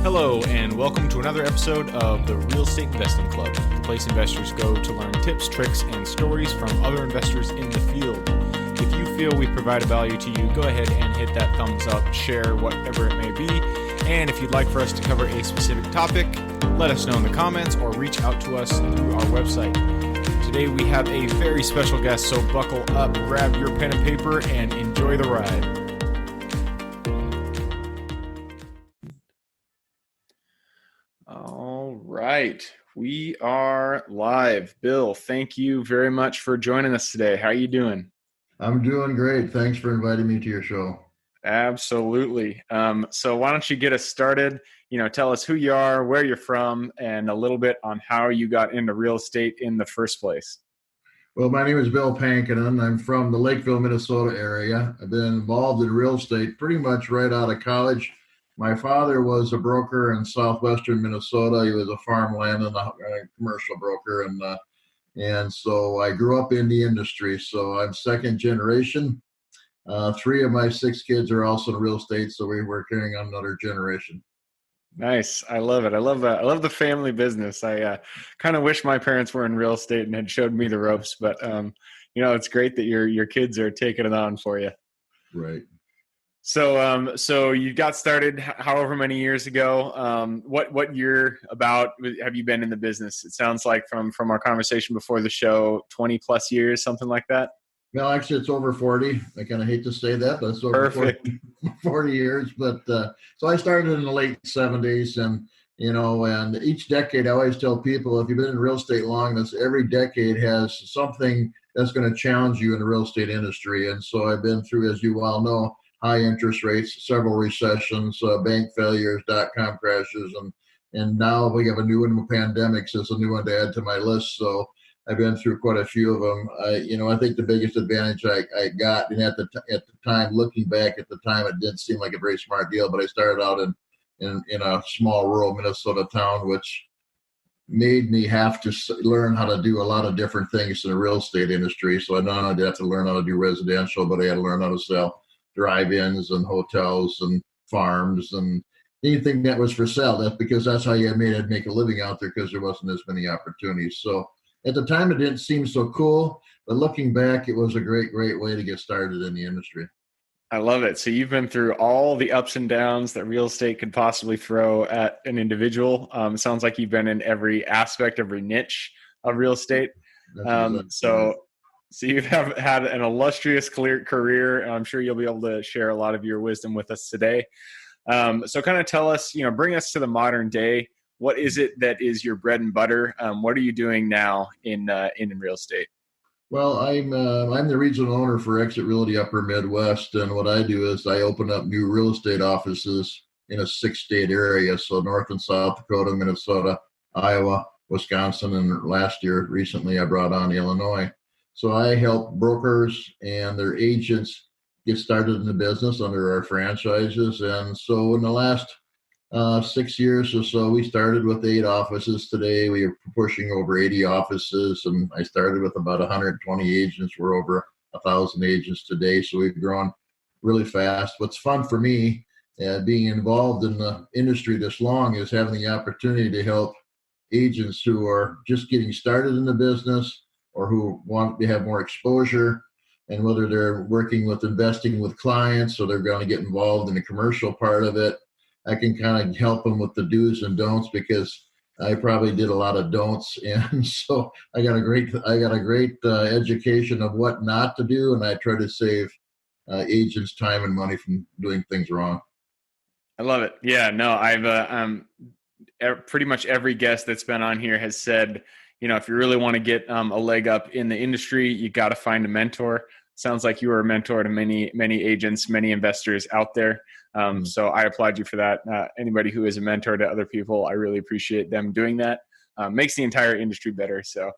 Hello, and welcome to another episode of the Real Estate Investing Club, the place investors go to learn tips, tricks, and stories from other investors in the field. If you feel we provide value to you, go ahead and hit that thumbs up, share whatever it may be, and if you'd like for us to cover a specific topic, let us know in the comments or reach out to us through our website. Today we have a very special guest, so buckle up, grab your pen and paper, and enjoy the ride. All right, we are live. Bill, thank you very much for joining us today. How are you doing? I'm doing great. Thanks for inviting me to your show. Absolutely. So why don't you get us started? Tell us who you are, where you're from, and a little bit on how you got into real estate in the first place. Well, my name is Bill Pankonin. I'm from the Lakeville, Minnesota area. I've been involved in real estate pretty much right out of college. My father was a broker in southwestern Minnesota. He was a farmland and a commercial broker, and so I grew up in the industry. So I'm second generation. 3 of my 6 kids are also in real estate, so we're carrying on another generation. Nice. I love it. I love the family business. I kind of wish my parents were in real estate and had showed me the ropes, but it's great that your kids are taking it on for you. Right. So you got started however many years ago. What year about have you been in the business? It sounds like from our conversation before the show, 20 plus years, something like that. Well, actually, it's over 40. I kind of hate to say that, but it's over 40 years. But so I started in the late 70s, and each decade, I always tell people, if you've been in real estate long, every decade has something that's going to challenge you in the real estate industry. And so I've been through, as you well know, high interest rates, several recessions, bank failures, dot-com crashes, and now we have a new one, the pandemics is a new one to add to my list. So I've been through quite a few of them. I think the biggest advantage I got, and at the time, looking back at the time, it didn't seem like a very smart deal, but I started out in a small rural Minnesota town, which made me have to learn how to do a lot of different things in the real estate industry. So I not only had to learn how to do residential, but I had to learn how to sell drive-ins and hotels and farms and anything that was for sale. That's because that's how you made it make a living out there, because there wasn't as many opportunities. So at the time, it didn't seem so cool, but looking back, it was a great way to get started in the industry. I love it. So you've been through all the ups and downs that real estate could possibly throw at an individual. It sounds like you've been in every aspect, every niche of real estate. So you have had an illustrious career, and I'm sure you'll be able to share a lot of your wisdom with us today. So kind of tell us, bring us to the modern day. What is it that is your bread and butter? What are you doing now in real estate? Well, I'm the regional owner for EXIT Realty Upper Midwest, and what I do is I open up new real estate offices in a 6-state area, so North and South Dakota, Minnesota, Iowa, Wisconsin, and recently I brought on Illinois. So I help brokers and their agents get started in the business under our franchises, and so in the last 6 years or so, we started with 8 offices. Today, we are pushing over 80 offices, and I started with about 120 agents. We're over 1,000 agents today, so we've grown really fast. What's fun for me, being involved in the industry this long, is having the opportunity to help agents who are just getting started in the business or who want to have more exposure, and whether they're working with investing with clients or they're going to get involved in the commercial part of it. I can kind of help them with the do's and don'ts, because I probably did a lot of don'ts, and so I got a great education of what not to do, and I try to save agents time and money from doing things wrong. I love it. Yeah, no, I've pretty much every guest that's been on here has said, if you really want to get a leg up in the industry, you got to find a mentor. Sounds like you were a mentor to many agents, many investors out there. So I applaud you for that. Anybody who is a mentor to other people, I really appreciate them doing that. Makes the entire industry better. So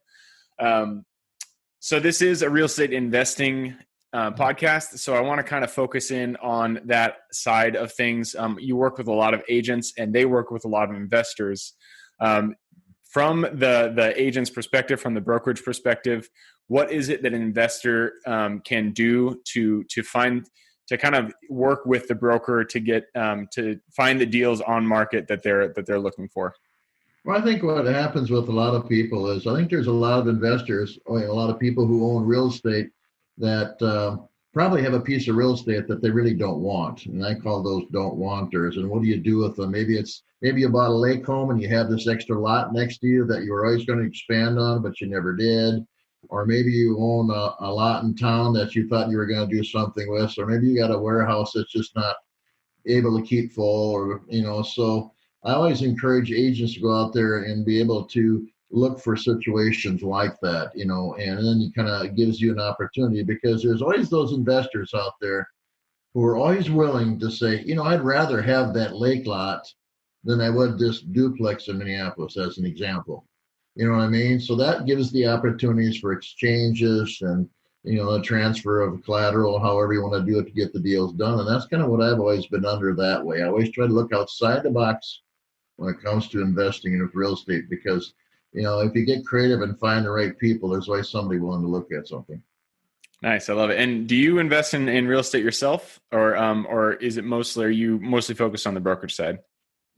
this is a real estate investing podcast. So I want to kind of focus in on that side of things. You work with a lot of agents, and they work with a lot of investors. From the agent's perspective, from the brokerage perspective, what is it that an investor can do to kind of work with the broker to get to find the deals on market that they're looking for? Well, I think what happens with a lot of people is I think there's a lot of investors, or a lot of people who own real estate that probably have a piece of real estate that they really don't want. And I call those don't wanters. And what do you do with them? Maybe you bought a lake home and you have this extra lot next to you that you were always going to expand on, but you never did. Or maybe you own a lot in town that you thought you were going to do something with. Or maybe you got a warehouse that's just not able to keep full, or, so I always encourage agents to go out there and be able to look for situations like that, and then it kind of gives you an opportunity, because there's always those investors out there who are always willing to say, I'd rather have that lake lot than I would this duplex in Minneapolis, as an example. You know what I mean? So that gives the opportunities for exchanges and, the transfer of collateral, however you want to do it to get the deals done. And that's kind of what I've always been under that way. I always try to look outside the box when it comes to investing in real estate, because, if you get creative and find the right people, there's always somebody willing to look at something. Nice. I love it. And do you invest in real estate yourself, or are you mostly focused on the brokerage side?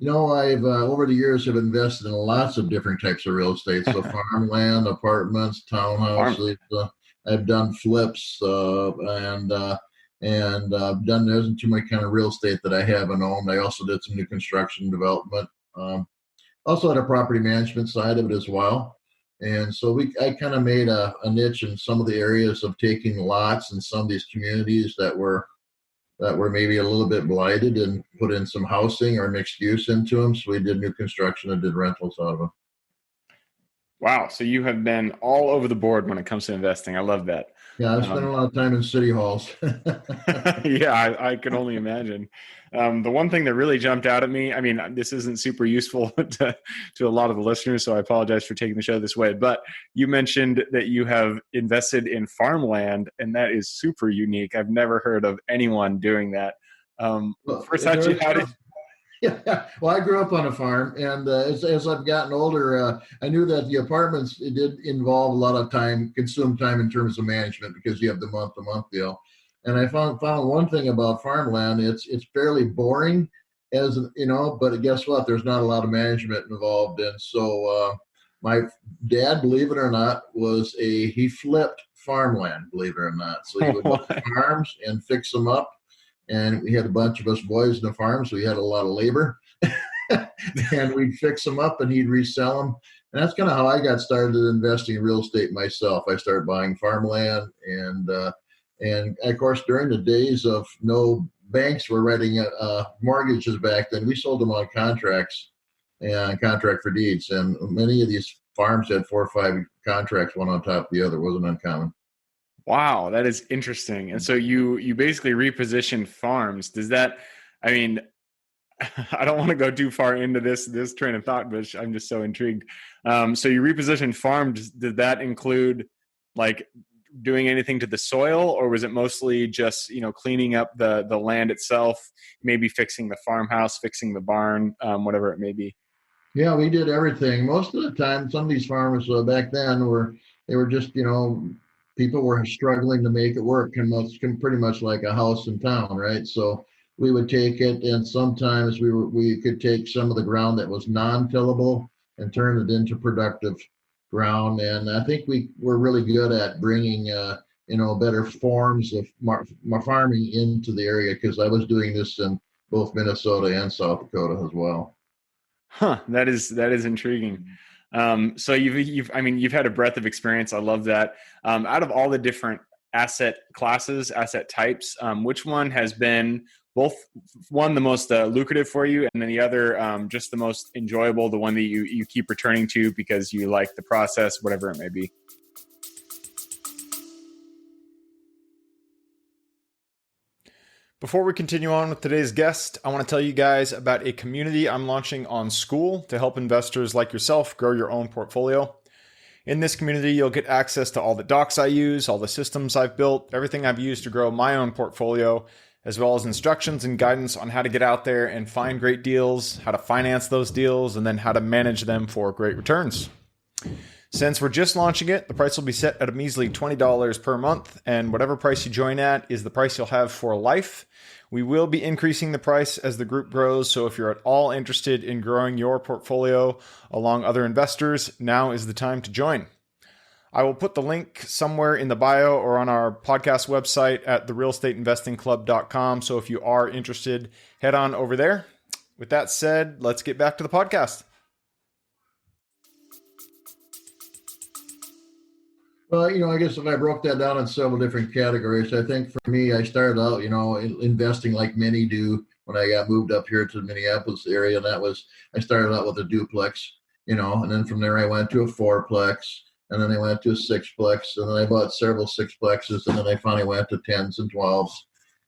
I've over the years have invested in lots of different types of real estate. So farmland, apartments, townhouses. I've done flips, and done. There isn't too much kind of real estate that I haven't owned. I also did some new construction development. Also had a property management side of it as well. And so I kind of made a niche in some of the areas of taking lots in some of these communities that were maybe a little bit blighted, and put in some housing or mixed use into them. So we did new construction and did rentals out of them. Wow. So you have been all over the board when it comes to investing. I love that. Yeah, I've spent a lot of time in city halls. Yeah, I can only imagine. The one thing that really jumped out at me, I mean, this isn't super useful to a lot of the listeners, so I apologize for taking the show this way, but you mentioned that you have invested in farmland, and that is super unique. I've never heard of anyone doing that. First, how did Yeah, well, I grew up on a farm, and as I've gotten older, I knew that the apartments, it did involve a lot of consumed time in terms of management, because you have the month-to-month deal. And I found one thing about farmland: it's fairly boring, but guess what? There's not a lot of management involved, and so my dad, believe it or not, he flipped farmland, believe it or not. So he would go to farms and fix them up. And we had a bunch of us boys in the farm, so we had a lot of labor. And we'd fix them up and he'd resell them. And that's kind of how I got started investing in real estate myself. I started buying farmland, and of course, during the days of no banks were writing mortgages back then, we sold them on contracts and contract for deeds. And many of these farms had 4 or 5 contracts, one on top of the other. It wasn't uncommon. Wow, that is interesting. And so you basically repositioned farms. Does that, I mean, I don't want to go too far into this train of thought, but I'm just so intrigued. So you repositioned farms. Did that include like doing anything to the soil, or was it mostly just, cleaning up the land itself, maybe fixing the farmhouse, fixing the barn, whatever it may be? Yeah, we did everything. Most of the time, some of these farmers back then were just, people were struggling to make it work, pretty much like a house in town, right? So we would take it, and sometimes we could take some of the ground that was non-tillable and turn it into productive ground. And I think we were really good at bringing, better forms of farming into the area, because I was doing this in both Minnesota and South Dakota as well. Huh. That is intriguing. So you've had a breadth of experience. I love that. Out of all the different asset classes, asset types, which one has been the most lucrative for you, and then the other just the most enjoyable, the one that you keep returning to because you like the process, whatever it may be? Before we continue on with today's guest, I want to tell you guys about a community I'm launching on School to help investors like yourself grow your own portfolio. In this community, you'll get access to all the docs I use, all the systems I've built, everything I've used to grow my own portfolio, as well as instructions and guidance on how to get out there and find great deals, how to finance those deals, and then how to manage them for great returns. Since we're just launching it, the price will be set at a measly $20 per month, and whatever price you join at is the price you'll have for life. We will be increasing the price as the group grows, so if you're at all interested in growing your portfolio along other investors, now is the time to join. I will put the link somewhere in the bio or on our podcast website at therealestateinvestingclub.com. So if you are interested, head on over there. With that said, let's get back to the podcast. Well, I guess if I broke that down in several different categories, I think for me, I started out, investing like many do when I got moved up here to the Minneapolis area. And I started out with a duplex, and then from there I went to a fourplex. And then I went to a sixplex, and then I bought several sixplexes, and then I finally went to 10s and 12s.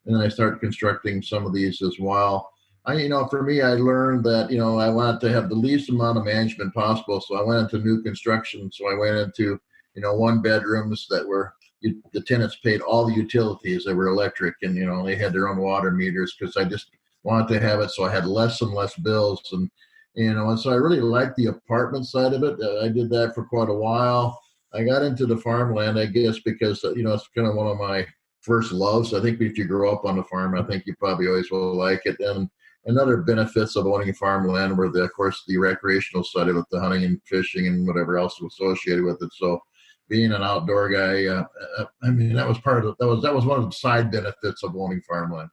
And then I started constructing some of these as well. For me, I learned that, I wanted to have the least amount of management possible. So I went into new construction. So I went into, one bedrooms that were, the tenants paid all the utilities. They were electric, and, they had their own water meters because I just wanted to have it so I had less and less bills. And so I really liked the apartment side of it. I did that for quite a while. I got into the farmland, I guess, because, it's kind of one of my first loves. I think if you grow up on the farm, I think you probably always will like it. And another benefits of owning farmland were, of course, the recreational side of it, the hunting and fishing and whatever else was associated with it. So being an outdoor guy, that was one of the side benefits of owning farmland.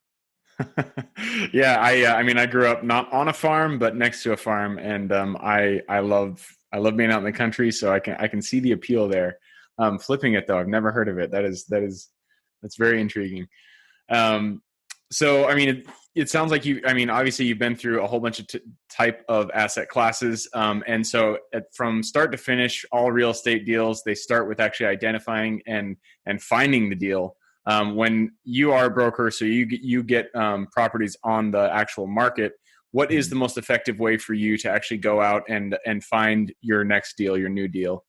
Yeah, I grew up not on a farm, but next to a farm, and I love being out in the country, so I can see the appeal there. Flipping it though, I've never heard of it. That's very intriguing. So it sounds like obviously you've been through a whole bunch of type of asset classes, and so from start to finish, all real estate deals, they start with actually identifying and finding the deal. When you are a broker, so you get properties on the actual market, what is the most effective way for you to actually go out and find your next deal, your new deal?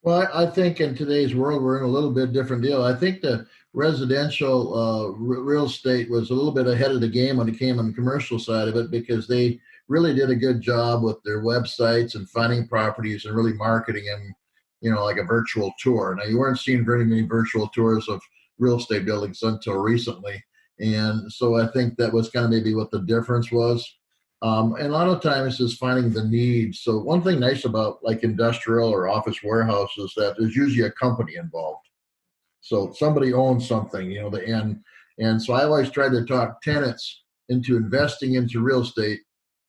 Well, I think in today's world, we're in a little bit different deal. I think the residential real estate was a little bit ahead of the game when it came on the commercial side of it, because they really did a good job with their websites and finding properties and really marketing them, like a virtual tour. Now, you weren't seeing very many virtual tours of real estate buildings until recently. And so I think that was kind of maybe what the difference was. And a lot of times is finding the needs. So one thing nice about like industrial or office warehouse is that there's usually a company involved. So somebody owns something, and so I always try to talk tenants into investing into real estate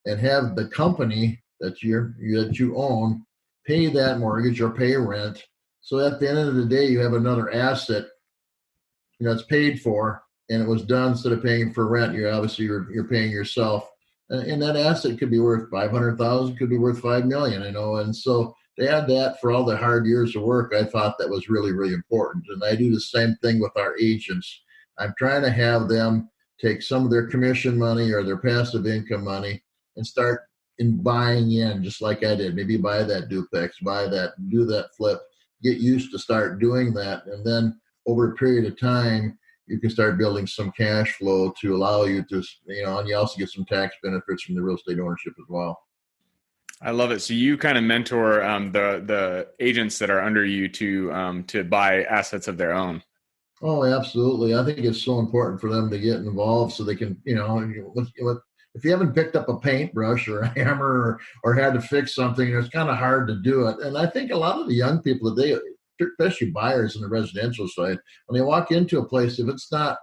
and have the company that you own pay that mortgage or pay rent. So at the end of the day, you have another asset, it's paid for, and it was done. Instead of paying for rent, you're paying yourself. And that asset could be worth $500,000, could be worth $5 million, and so to add that for all the hard years of work, I thought that was really, really important. And I do the same thing with our agents. I'm trying to have them take some of their commission money or their passive income money and start in buying in, just like I did. Maybe buy that duplex, do that flip, get used to start doing that, and then over a period of time, you can start building some cash flow to allow you to, and you also get some tax benefits from the real estate ownership as well. I love it. So you kind of mentor the agents that are under you to buy assets of their own. Oh, absolutely. I think it's so important for them to get involved so they can, if you haven't picked up a paintbrush or a hammer or had to fix something, it's kind of hard to do it. And I think a lot of the young people especially buyers in the residential side, when they walk into a place, if it's not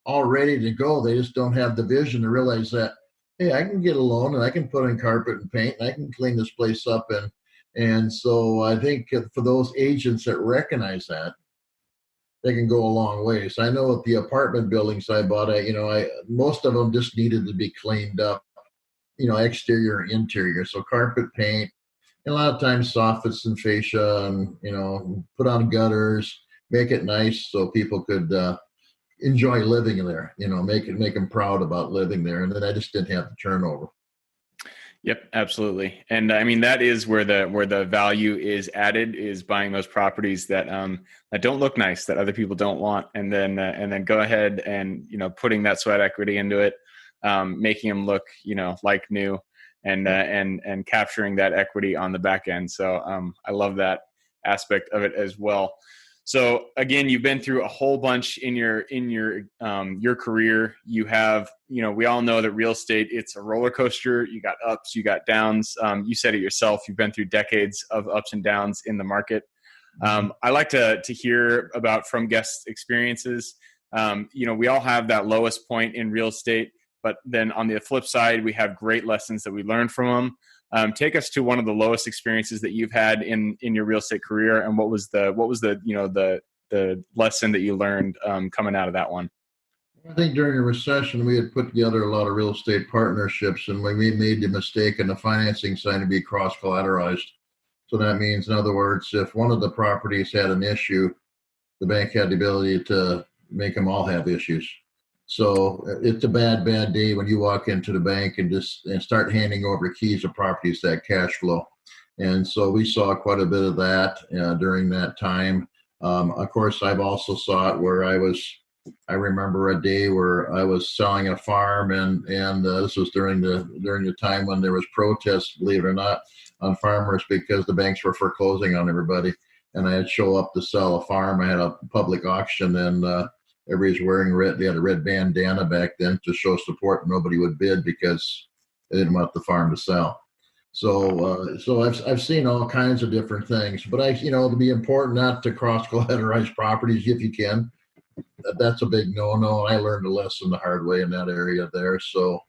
all ready to go, they just don't have the vision to realize that, hey, I can get a loan and I can put in carpet and paint and I can clean this place up. And so I think for those agents that recognize that, they can go a long way. So I know with the apartment buildings I bought, most of them just needed to be cleaned up, exterior and interior. So carpet, paint, and a lot of times soffits and fascia, and put on gutters, make it nice so people could enjoy living there. Make them proud about living there. And then I just didn't have the turnover. Yep, absolutely. And that is where the value is added, is buying those properties that don't look nice, that other people don't want, and then go ahead and putting that sweat equity into it, making them look like new, and capturing that equity on the back end. So I love that. aspect of it as well. So again, you've been through a whole bunch in your career. You have, we all know that real estate, it's a roller coaster. You got ups, you got downs. You said it yourself. You've been through decades of ups and downs in the market. I like to hear about from guests' experiences. We all have that lowest point in real estate, but then on the flip side, we have great lessons that we learn from them. Take us to one of the lowest experiences that you've had in your real estate career, and what was the lesson that you learned coming out of that one? I think during the recession, we had put together a lot of real estate partnerships, and we made the mistake in the financing side to be cross-collateralized. So that means, in other words, if one of the properties had an issue, the bank had the ability to make them all have issues. So it's a bad day when you walk into the bank and start handing over keys of properties that cash flow. And so we saw quite a bit of that during that time. Of course, I've also saw it where I remember a day where I was selling a farm, and this was during the time when there was protests, believe it or not, on farmers because the banks were foreclosing on everybody. And I had show up to sell a farm. I had a public auction, and everybody's wearing red. They had a red bandana back then to show support. Nobody would bid because they didn't want the farm to sell. So I've seen all kinds of different things, but to be important not to cross collateralize properties if you can. That's a big no. I learned a lesson the hard way in that area there. So,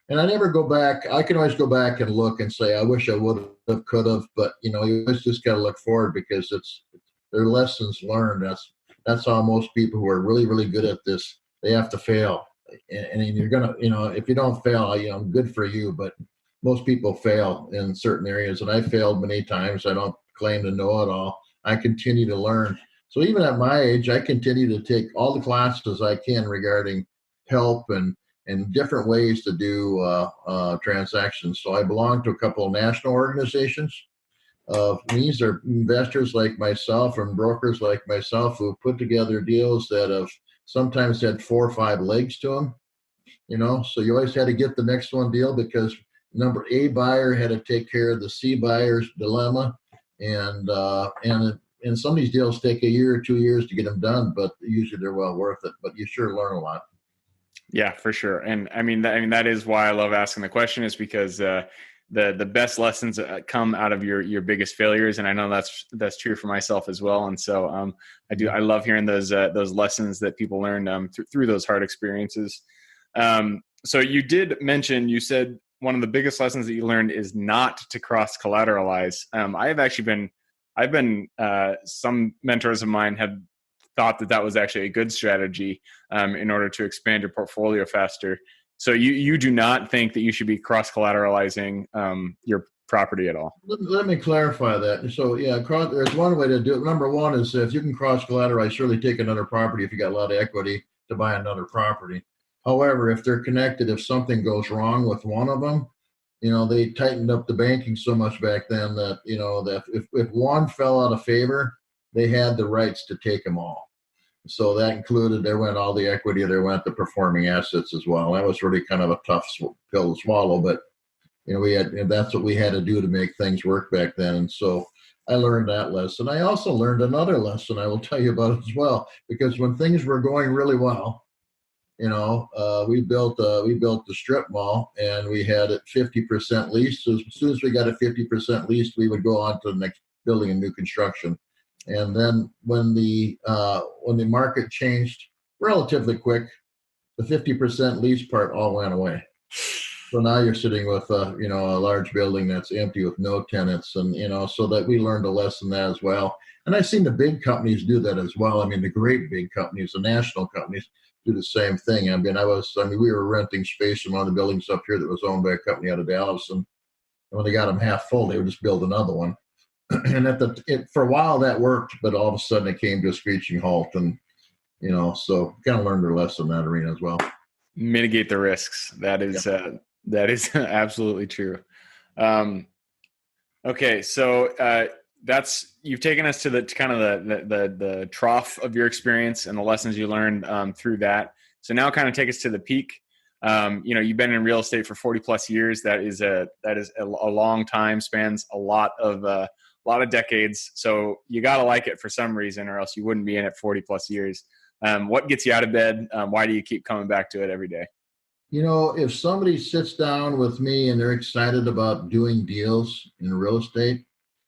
and I never go back. I can always go back and look and say, I wish I would have, could have, but you always just got to look forward because they're lessons learned. That's how most people who are really, really good at this, they have to fail. And you're going to, if you don't fail, good for you, but most people fail in certain areas. And I failed many times. I don't claim to know it all. I continue to learn. So even at my age, I continue to take all the classes I can regarding help and different ways to do transactions. So I belong to a couple of national organizations. These are investors like myself and brokers like myself who put together deals that have sometimes had 4 or 5 legs to them. So you always had to get the next one deal because number A buyer had to take care of the C buyer's dilemma, and some of these deals take a year or 2 years to get them done, but usually they're well worth it. But you sure learn a lot. Yeah, for sure. And I mean that is why I love asking the question, is because the best lessons come out of your biggest failures, and I know that's true for myself as well. And so I love hearing those lessons that people learn through those hard experiences. So you did mention, you said one of the biggest lessons that you learned is not to cross collateralize. I've been some mentors of mine have thought that was actually a good strategy in order to expand your portfolio faster. So you do not think that you should be cross collateralizing your property at all? Let me clarify that. So yeah, there's one way to do it. Number one is if you can cross collateralize, surely take another property if you got a lot of equity to buy another property. However, if they're connected, if something goes wrong with one of them, they tightened up the banking so much back then that, that if one fell out of favor, they had the rights to take them all. So that included, there went all the equity, there went the performing assets as well. That was really kind of a tough pill to swallow, but that's what we had to do to make things work back then. And so I learned that lesson. I also learned another lesson I will tell you about as well, because when things were going really well, we built the strip mall and we had it 50% leased. So as soon as we got it 50% leased, we would go on to the next building and new construction. And then when the market changed relatively quick, the 50% lease part all went away. So now you're sitting with a large building that's empty with no tenants, and so that we learned a lesson there as well. And I've seen the big companies do that as well. I mean, the great big companies, the national companies, do the same thing. We were renting space in one of the buildings up here that was owned by a company out of Dallas, and when they got them half full, they would just build another one. And for a while that worked, but all of a sudden it came to a screeching halt, and so kind of learned their lesson in that arena as well. Mitigate the risks. That is absolutely true. Okay, so you've taken us to the trough of your experience and the lessons you learned through that. So now kind of take us to the peak. You've been in real estate for 40 plus years. That is a long time, spans a lot of a lot of decades. So you got to like it for some reason, or else you wouldn't be in it 40 plus years. What gets you out of bed? Why do you keep coming back to it every day? If somebody sits down with me and they're excited about doing deals in real estate,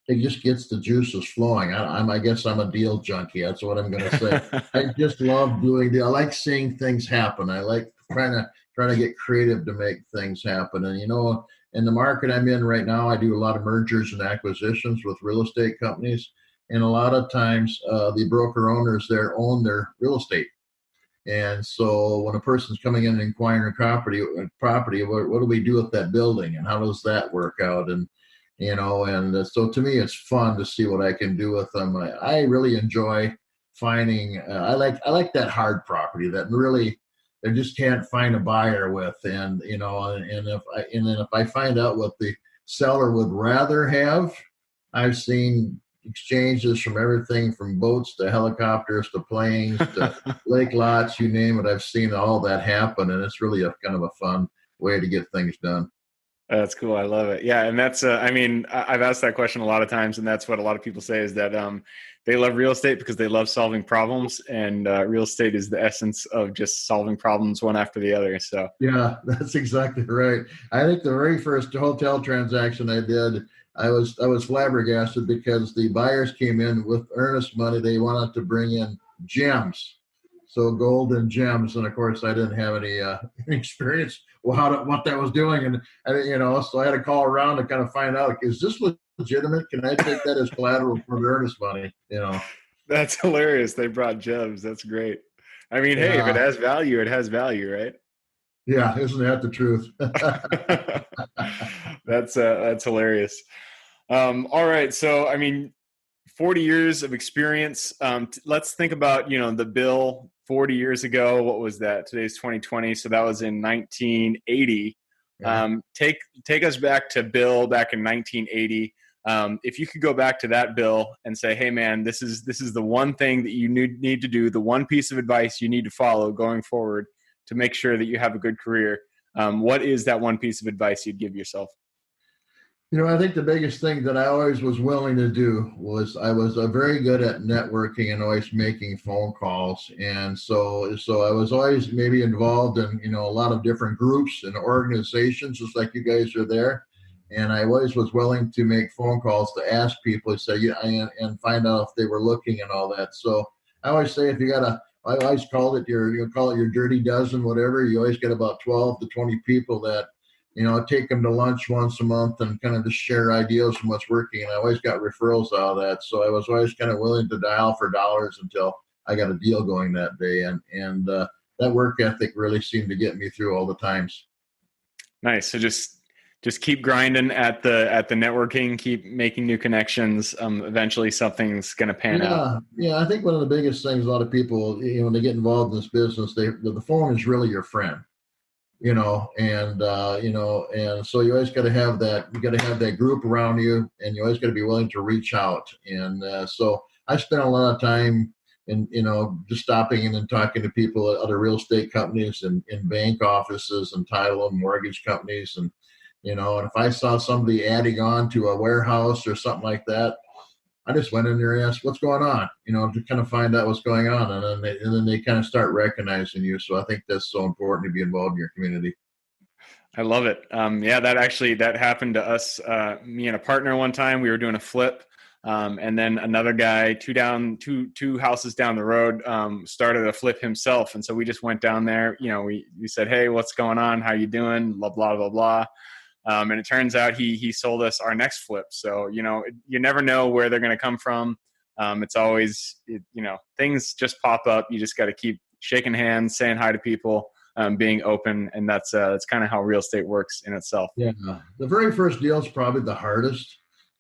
it just gets the juices flowing. I guess I'm a deal junkie. That's what I'm going to say. I just love doing deals. I like seeing things happen. I like trying to get creative to make things happen. And in the market I'm in right now, I do a lot of mergers and acquisitions with real estate companies, and a lot of times the broker owners there own their real estate. And so when a person's coming in and inquiring property, what do we do with that building, and how does that work out? And so to me, it's fun to see what I can do with them. I really enjoy finding. I like that hard property that really they just can't find a buyer with, and then if I find out what the seller would rather have, I've seen exchanges from everything from boats to helicopters to planes to lake lots, you name it. I've seen all that happen, and it's really a kind of a fun way to get things done. That's cool. I love it. Yeah. And that's, I've asked that question a lot of times, and that's what a lot of people say is that they love real estate because they love solving problems, and real estate is the essence of just solving problems one after the other. So yeah, that's exactly right. I think the very first hotel transaction I did, I was flabbergasted because the buyers came in with earnest money. They wanted to bring in gems, so gold and gems, and of course I didn't have any experience what that was doing, and so I had to call around to kind of find out, is this legitimate? Can I take that as collateral for the earnest money? That's hilarious. They brought gems. That's great. I mean, hey, if it has value, it has value, right? Yeah, isn't that the truth? That's hilarious. All right. So, 40 years of experience. Let's think about, the Bill 40 years ago. What was that? Today's 2020. So that was in 1980. Yeah. Take us back to Bill back in 1980. If you could go back to that Bill and say, hey man, this is the one thing that you need to do, the one piece of advice you need to follow going forward to make sure that you have a good career. What is that one piece of advice you'd give yourself? I think the biggest thing that I always was willing to do was I was very good at networking and always making phone calls. And so I was always maybe involved in, a lot of different groups and organizations, just like you guys are there. And I always was willing to make phone calls to ask people to say, and find out if they were looking and all that. So I always say, I always call it your dirty dozen, whatever. You always get about 12 to 20 people that, take them to lunch once a month and kind of just share ideas from what's working. And I always got referrals out of that. So I was always kind of willing to dial for dollars until I got a deal going that day. And that work ethic really seemed to get me through all the times. Nice. So just keep grinding at the networking, keep making new connections. Eventually something's going to pan out. Yeah. I think one of the biggest things a lot of people, when they get involved in this business, the phone is really your friend. And so you always got to have that. You got to have that group around you, and you always got to be willing to reach out. And so I spent a lot of time in, just stopping in and talking to people at other real estate companies and in bank offices and title and mortgage companies. And, and if I saw somebody adding on to a warehouse or something like that, I just went in there and asked, what's going on, to kind of find out what's going on. And then they kind of start recognizing you. So I think that's so important to be involved in your community. I love it. That happened to us, me and a partner one time. We were doing a flip. And then another guy, two houses down the road, started a flip himself. And so we just went down there, we said, hey, what's going on? How you doing? Blah, blah, blah, blah. And it turns out he sold us our next flip. So, you never know where they're going to come from. It's always, things just pop up. You just got to keep shaking hands, saying hi to people, being open. And that's kind of how real estate works in itself. Yeah. The very first deal is probably the hardest.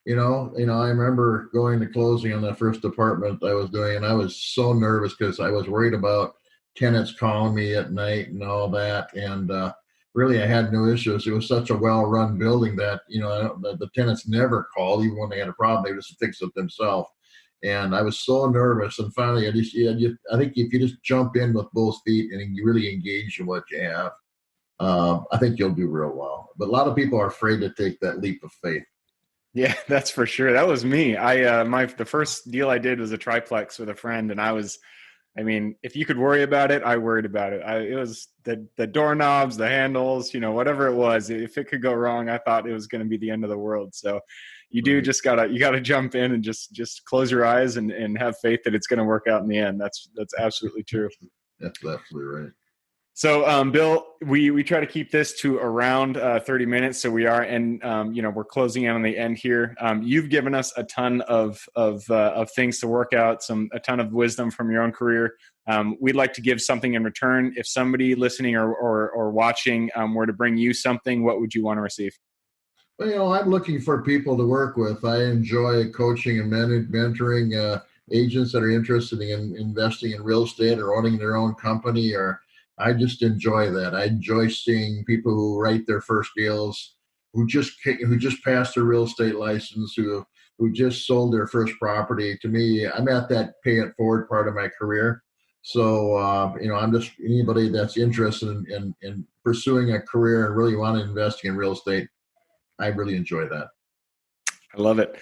I remember going to closing on that first apartment I was doing, and I was so nervous because I was worried about tenants calling me at night and all that. And, really, I had no issues. It was such a well-run building that, the tenants never called. Even when they had a problem, they just fix it themselves. And I was so nervous. And finally, I think if you just jump in with both feet and you really engage in what you have, I think you'll do real well. But a lot of people are afraid to take that leap of faith. Yeah, that's for sure. That was me. The first deal I did was a triplex with a friend, and I mean, if you could worry about it, I worried about it. It was the doorknobs, the handles, whatever it was. If it could go wrong, I thought it was going to be the end of the world. So Right. you gotta jump in and just close your eyes and have faith that it's going to work out in the end. That's absolutely true. That's absolutely right. So, Bill, we try to keep this to around 30 minutes. So we are, and we're closing in on the end here. You've given us a ton of things to work out, a ton of wisdom from your own career. We'd like to give something in return. If somebody listening or watching were to bring you something, what would you want to receive? Well, I'm looking for people to work with. I enjoy coaching and mentoring agents that are interested in investing in real estate or owning their own company, or I just enjoy that. I enjoy seeing people who write their first deals, who just passed their real estate license, who just sold their first property. To me, I'm at that pay it forward part of my career. So I'm just anybody that's interested in pursuing a career and really want to invest in real estate. I really enjoy that. I love it.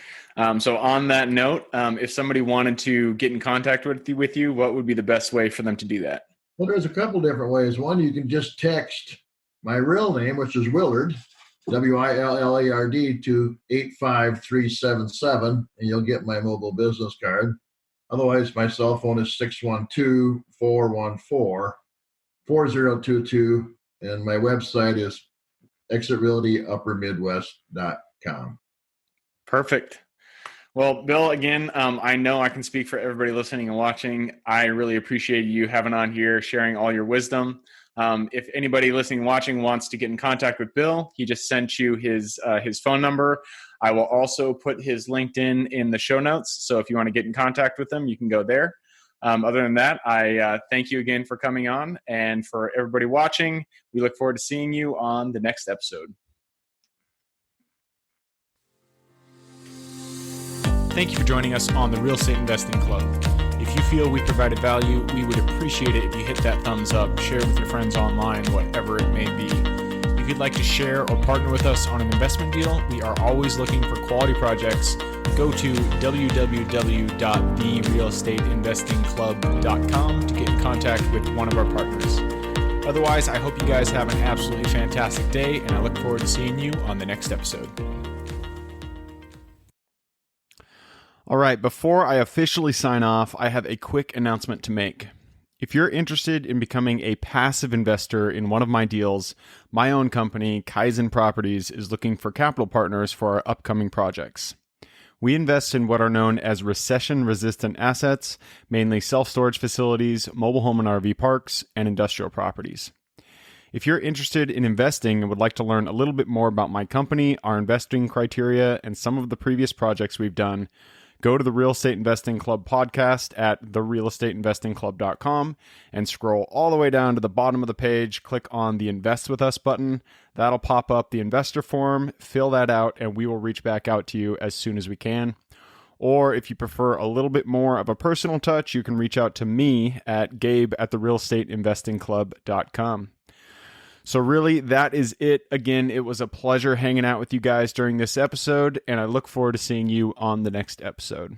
So on that note, if somebody wanted to get in contact with you, what would be the best way for them to do that? Well, there's a couple different ways. One, you can just text my real name, which is Willard, Willard, to 85377, and you'll get my mobile business card. Otherwise, my cell phone is 612-414-4022, and my website is EXITRealtyUpperMidwest.com. Perfect. Well, Bill, again, I know I can speak for everybody listening and watching. I really appreciate you having on here, sharing all your wisdom. If anybody listening and watching wants to get in contact with Bill, he just sent you his phone number. I will also put his LinkedIn in the show notes. So if you want to get in contact with him, you can go there. Other than that, I thank you again for coming on. And for everybody watching, we look forward to seeing you on the next episode. Thank you for joining us on the Real Estate Investing Club. If you feel we provided value, we would appreciate it if you hit that thumbs up, share it with your friends online, whatever it may be. If you'd like to share or partner with us on an investment deal, we are always looking for quality projects. Go to www.therealestateinvestingclub.com to get in contact with one of our partners. Otherwise, I hope you guys have an absolutely fantastic day, and I look forward to seeing you on the next episode. All right, before I officially sign off, I have a quick announcement to make. If you're interested in becoming a passive investor in one of my deals, my own company, Kaizen Properties, is looking for capital partners for our upcoming projects. We invest in what are known as recession-resistant assets, mainly self-storage facilities, mobile home and RV parks, and industrial properties. If you're interested in investing and would like to learn a little bit more about my company, our investing criteria, and some of the previous projects we've done, go to the Real Estate Investing Club podcast at therealestateinvestingclub.com and scroll all the way down to the bottom of the page. Click on the Invest With Us button. That'll pop up the investor form. Fill that out, and we will reach back out to you as soon as we can. Or if you prefer a little bit more of a personal touch, you can reach out to me at gabe@therealestateinvestingclub.com. So really, that is it. Again, it was a pleasure hanging out with you guys during this episode, and I look forward to seeing you on the next episode.